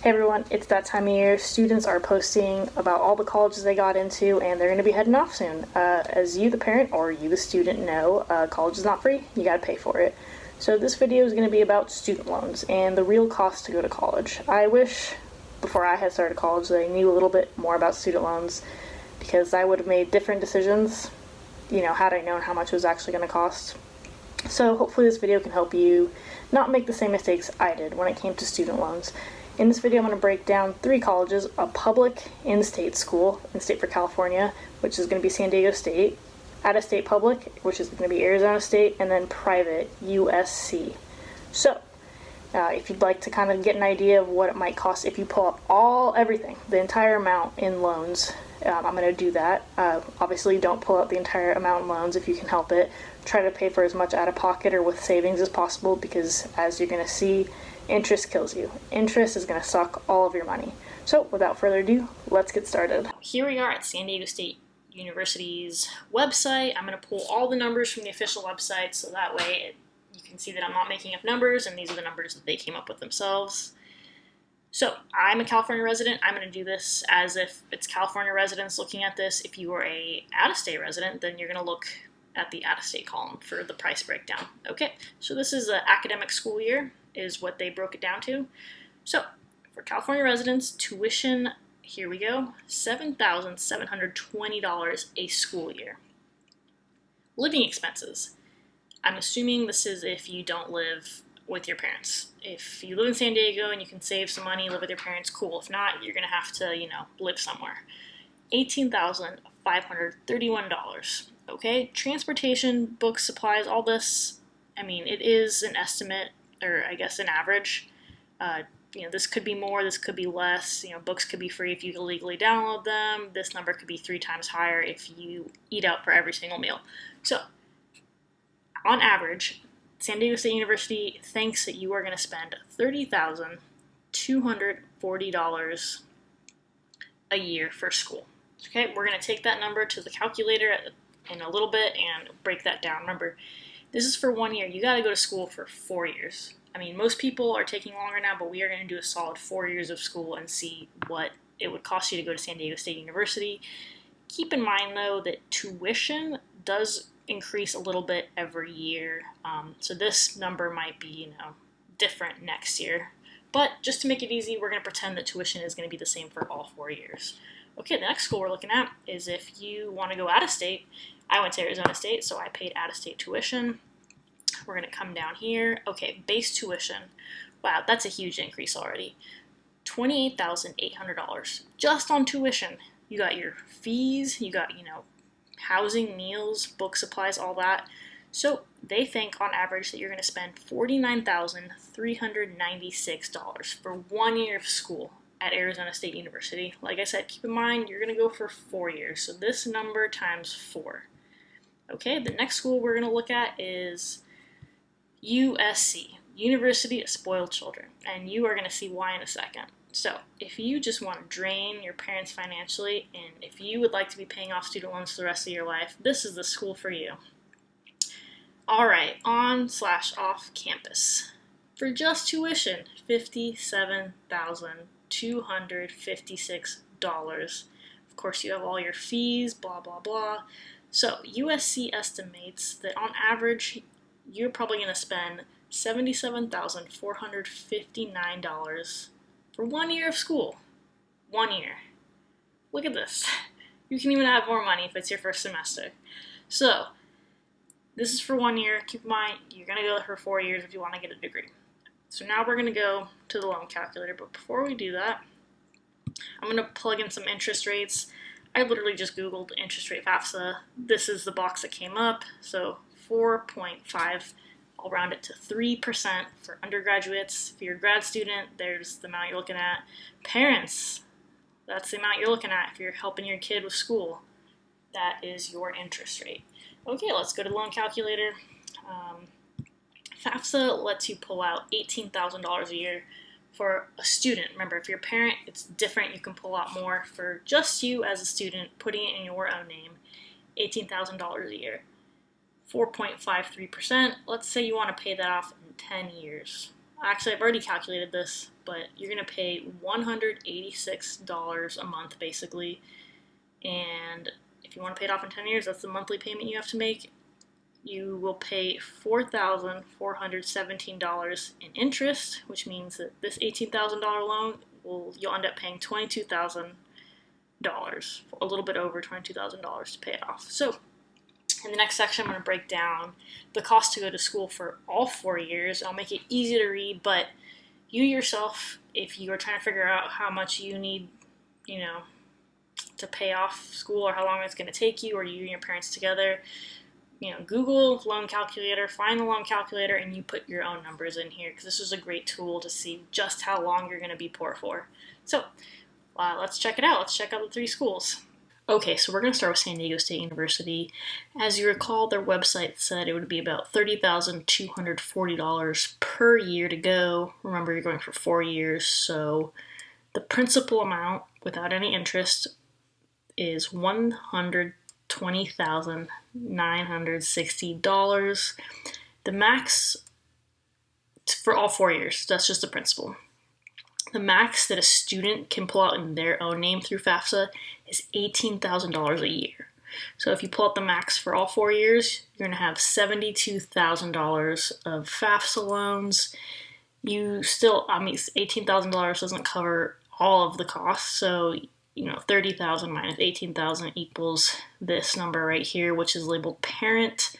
Hey everyone, it's that time of year. Students are posting about all the colleges they got into, and they're going to be heading off soon. As you, the parent, or you, the student, know, college is not free. You got to pay for it. So this video is going to be about student loans and the real cost to go to college. I wish, before I had started college, that I knew a little bit more about student loans, because I would have made different decisions, had I known how much it was actually going to cost. So hopefully this video can help you not make the same mistakes I did when it came to student loans. In this video, I'm going to break down 3 colleges: a public in-state school, in-state for California, which is going to be San Diego State; out-of-state public, which is going to be Arizona State; and then private, USC. So, if you'd like to kind of get an idea of what it might cost if you pull up everything, the entire amount in loans, I'm going to do that. Obviously, don't pull out the entire amount in loans if you can help it. Try to pay for as much out of pocket or with savings as possible, because as you're going to see, interest kills you. Interest is going to suck all of your money. So without further ado, let's get started. Here we are at San Diego State University's website. I'm going to pull all the numbers from the official website, so that way you can see that I'm not making up numbers, and these are the numbers that they came up with themselves. So I'm a California resident. I'm going to do this as if it's California residents looking at this. If you are a out-of-state resident, then you're going to look at the out-of-state column for the price breakdown. Okay, so this is an academic school year is what they broke it down to. So for California residents, tuition, here we go, $7,720 a school year. Living expenses, I'm assuming this is if you don't live with your parents. If you live in San Diego and you can save some money, live with your parents, cool. If not, you're gonna have to, live somewhere. $18,531. Okay, transportation, books, supplies, all this, it is an estimate, or I guess an average. This could be more, this could be less. Books could be free if you illegally download them. This number could be 3 times higher if you eat out for every single meal. So, on average, San Diego State University thinks that you are going to spend $30,240 a year for school. Okay, we're going to take that number to the calculator in a little bit and break that down. Remember, this is for 1 year. You got to go to school for 4 years. Most people are taking longer now, but we are going to do a solid 4 years of school and see what it would cost you to go to San Diego State University. Keep in mind, though, that tuition does increase a little bit every year. So this number might be, different next year. But just to make it easy, we're going to pretend that tuition is going to be the same for all 4 years. Okay, the next school we're looking at is if you want to go out of state. I went to Arizona State, so I paid out-of-state tuition. We're going to come down here. Okay, base tuition. Wow, that's a huge increase already. $28,800 just on tuition. You got your fees, you got, housing, meals, book supplies, all that. So they think on average that you're going to spend $49,396 for 1 year of school at Arizona State University. Like I said, keep in mind, you're going to go for 4 years. So this number times 4. Okay, the next school we're going to look at is USC, University of Spoiled Children, and you are going to see why in a second. So if you just want to drain your parents financially, and if you would like to be paying off student loans for the rest of your life, this is the school for you. All right, on/off campus. For just tuition, $57,256. Of course, you have all your fees, blah, blah, blah. So USC estimates that on average, you're probably going to spend $77,459 for 1 year of school. 1 year. Look at this. You can even have more money if it's your first semester. So, this is for 1 year. Keep in mind, you're going to go for 4 years if you want to get a degree. So now we're going to go to the loan calculator, but before we do that, I'm going to plug in some interest rates. I literally just Googled interest rate FAFSA. This is the box that came up. So 4.5, I'll round it to 3% for undergraduates. If you're a grad student, there's the amount you're looking at. Parents, that's the amount you're looking at if you're helping your kid with school. That is your interest rate. Okay, let's go to the loan calculator. FAFSA lets you pull out $18,000 a year for a student. Remember, if you're a parent, it's different. You can pull out more. For just you as a student, putting it in your own name, $18,000 a year. 4.53%. Let's say you want to pay that off in 10 years. Actually, I've already calculated this, but you're going to pay $186 a month basically. And if you want to pay it off in 10 years, that's the monthly payment you have to make. You will pay $4,417 in interest, which means that this $18,000 loan you'll end up paying $22,000, a little bit over $22,000 to pay it off. So in the next section, I'm going to break down the cost to go to school for all 4 years. I'll make it easy to read, but you yourself, if you are trying to figure out how much you need, to pay off school or how long it's going to take you, or you and your parents together, Google loan calculator, find the loan calculator, and you put your own numbers in here, because this is a great tool to see just how long you're going to be poor for. So let's check it out. Let's check out the 3 schools. Okay, so we're going to start with San Diego State University. As you recall, their website said it would be about $30,240 per year to go. Remember, you're going for 4 years, so the principal amount without any interest is $120,960. The max for all 4 years, that's just the principal. The max that a student can pull out in their own name through FAFSA is $18,000 a year. So if you pull out the max for all 4 years, you're going to have $72,000 of FAFSA loans. $18,000 doesn't cover all of the costs, so 30,000 minus 18,000 equals this number right here, which is labeled parent.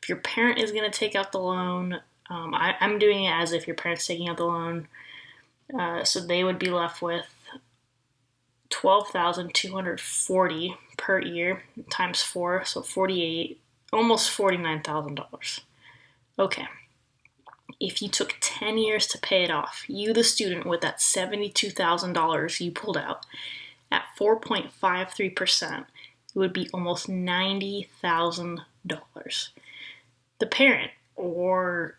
If your parent is going to take out the loan, I'm doing it as if your parent's taking out the loan. So they would be left with $12,240 per year times 4, so 48, almost $49,000. Okay. If you took 10 years to pay it off, you, the student, with that $72,000 you pulled out, at 4.53%, it would be almost $90,000. The parent, or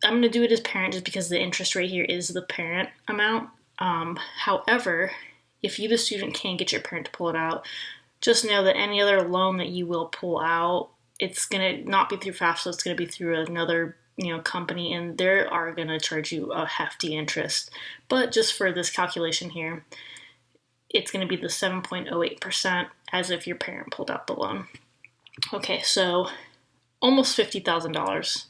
I'm going to do it as parent just because the interest rate here is the parent amount. However, if you, the student, can't get your parent to pull it out, just know that any other loan that you will pull out, it's going to not be through FAFSA, it's going to be through another company, and they are going to charge you a hefty interest. But just for this calculation here, it's going to be the 7.08% as if your parent pulled out the loan. Okay, so almost $50,000.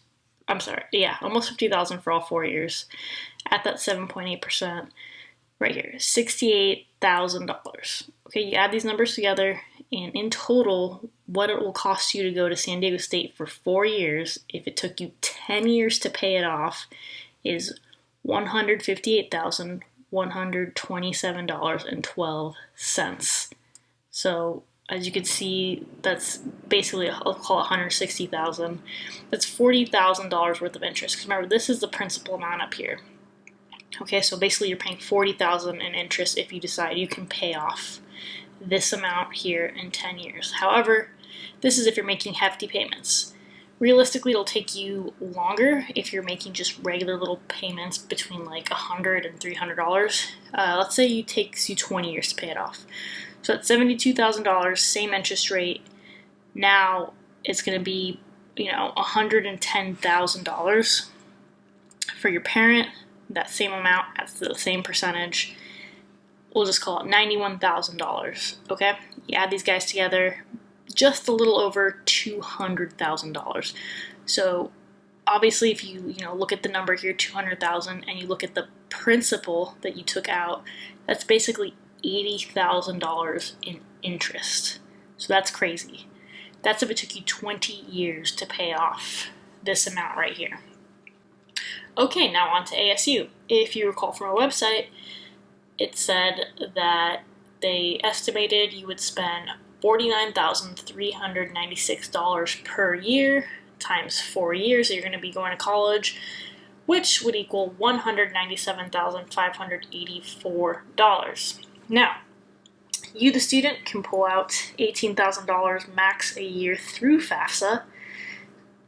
I'm sorry, yeah, almost $50,000 for all 4 years at that 7.8% right here, $68,000. Okay, you add these numbers together, and in total, what it will cost you to go to San Diego State for 4 years, if it took you 10 years to pay it off, is $158,127.12. So as you can see, that's basically, I'll call it $160,000. That's $40,000 worth of interest. Because remember, this is the principal amount up here. Okay, so basically you're paying $40,000 in interest if you decide you can pay off this amount here in 10 years. However, this is if you're making hefty payments. Realistically, it'll take you longer if you're making just regular little payments between like $100 and $300. Let's say it takes you 20 years to pay it off. So at $72,000, same interest rate. Now it's going to be, $110,000 for your parent. That same amount at the same percentage. We'll just call it $91,000. Okay, you add these guys together, just a little over $200,000. So obviously, if you look at the number here, $200,000, and you look at the principal that you took out, that's basically $80,000 in interest. So that's crazy. That's if it took you 20 years to pay off this amount right here. Okay, now on to ASU. If you recall from our website, it said that they estimated you would spend $49,396 per year times 4 years that you're going to be going to college, which would equal $197,584. Now, you, the student, can pull out $18,000 max a year through FAFSA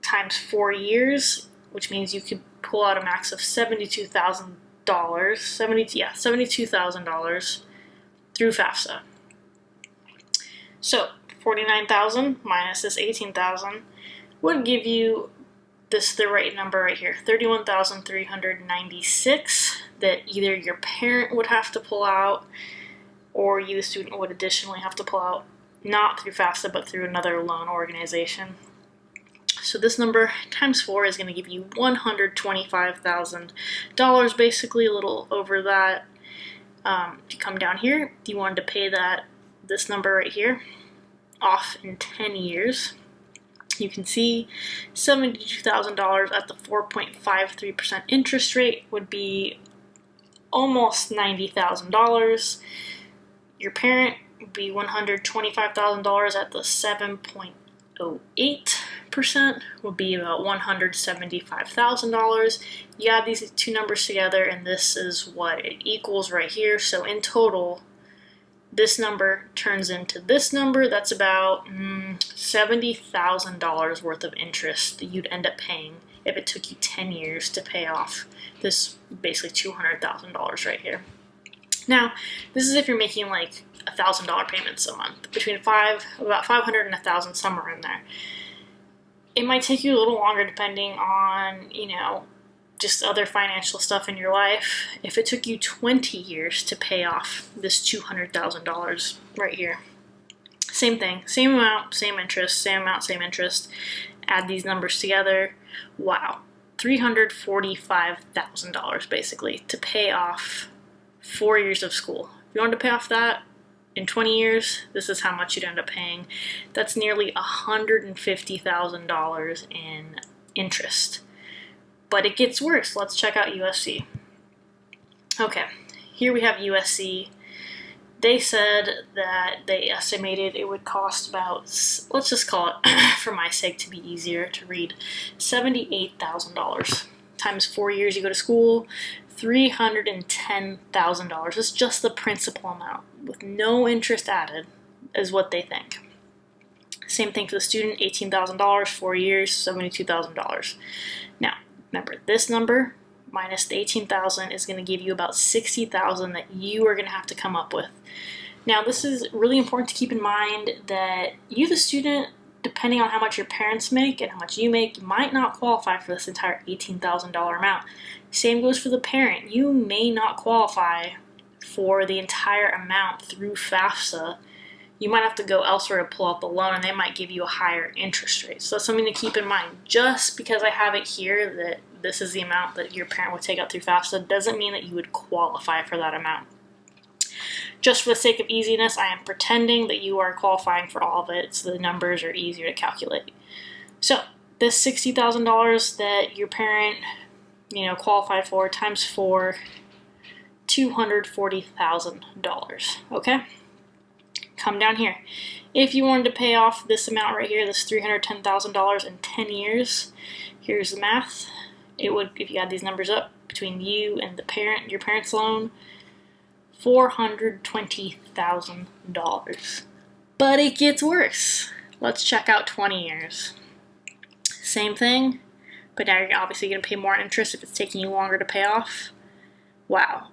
times 4 years, which means you could pull out a max of $72,000, $72,000 through FAFSA. So $49,000 minus this $18,000 would give you the right number right here, $31,396. that either your parent would have to pull out or you, the student, would additionally have to pull out, not through FAFSA, but through another loan organization. So this number times 4 is going to give you $125,000, basically a little over that. If you come down here, if you wanted to pay this number right here off in 10 years, you can see $72,000 at the 4.53% interest rate would be almost $90,000. Your parent would be $125,000 at the 7.08%, would be about $175,000. You add these two numbers together, and this is what it equals right here. So in total, this number turns into this number. That's about $70,000 worth of interest that you'd end up paying if it took you 10 years to pay off this basically $200,000 right here. Now, this is if you're making like $1,000 payments a month, between about $500 and $1,000, somewhere in there. It might take you a little longer depending on, just other financial stuff in your life. If it took you 20 years to pay off this $200,000 right here, same thing, same amount, same interest, same amount, same interest. Add these numbers together. Wow, $345,000 basically to pay off 4 years of school. If you wanted to pay off that in 20 years, this is how much you'd end up paying. That's nearly $150,000 in interest. But it gets worse. Let's check out USC. Okay, here we have USC. They said that they estimated it would cost about, let's just call it, for my sake to be easier to read, $78,000. Times 4 years you go to school, $310,000. It's just the principal amount with no interest added is what they think. Same thing for the student, $18,000, 4 years, $72,000. Now, remember, this number minus the $18,000 is going to give you about $60,000 that you are going to have to come up with. Now, this is really important to keep in mind that you, the student, depending on how much your parents make and how much you make, you might not qualify for this entire $18,000 amount. Same goes for the parent. You may not qualify for the entire amount through FAFSA. You might have to go elsewhere to pull out the loan, and they might give you a higher interest rate. So that's something to keep in mind. Just because I have it here that this is the amount that your parent would take out through FAFSA doesn't mean that you would qualify for that amount. Just for the sake of easiness, I am pretending that you are qualifying for all of it, so the numbers are easier to calculate. So this $60,000 that your parent, qualified for times 4, $240,000. Okay. Come down here. If you wanted to pay off this amount right here, this $310,000 in 10 years, here's the math. It would, if you add these numbers up between you and your parent's loan, $420,000. But it gets worse. Let's check out 20 years. Same thing, but now you're obviously going to pay more interest if it's taking you longer to pay off. Wow.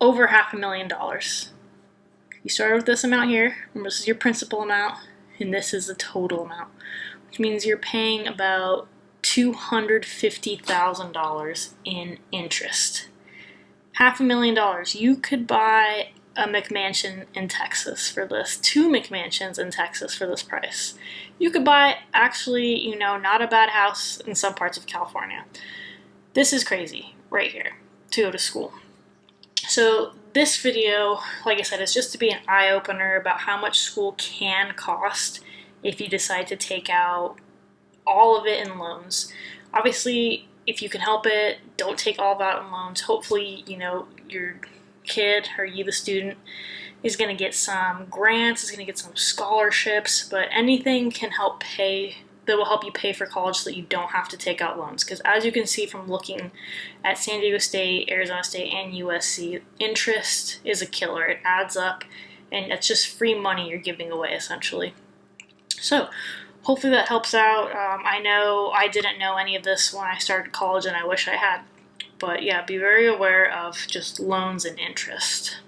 Over $500,000. You started with this amount here, and this is your principal amount, and this is the total amount, which means you're paying about $250,000 in interest. $500,000. You could buy a McMansion in Texas for this, 2 McMansions in Texas for this price. You could buy, actually, not a bad house in some parts of California. This is crazy right here to go to school. So this video, like I said, is just to be an eye-opener about how much school can cost if you decide to take out all of it in loans. Obviously, if you can help it, don't take all of it out in loans. Hopefully, your kid or you, the student, is going to get some grants, is going to get some scholarships, but anything can help pay, that will help you pay for college so that you don't have to take out loans. Because as you can see from looking at San Diego State, Arizona State, and USC, interest is a killer. It adds up, and it's just free money you're giving away, essentially. So hopefully that helps out. I know I didn't know any of this when I started college, and I wish I had. But yeah, be very aware of just loans and interest.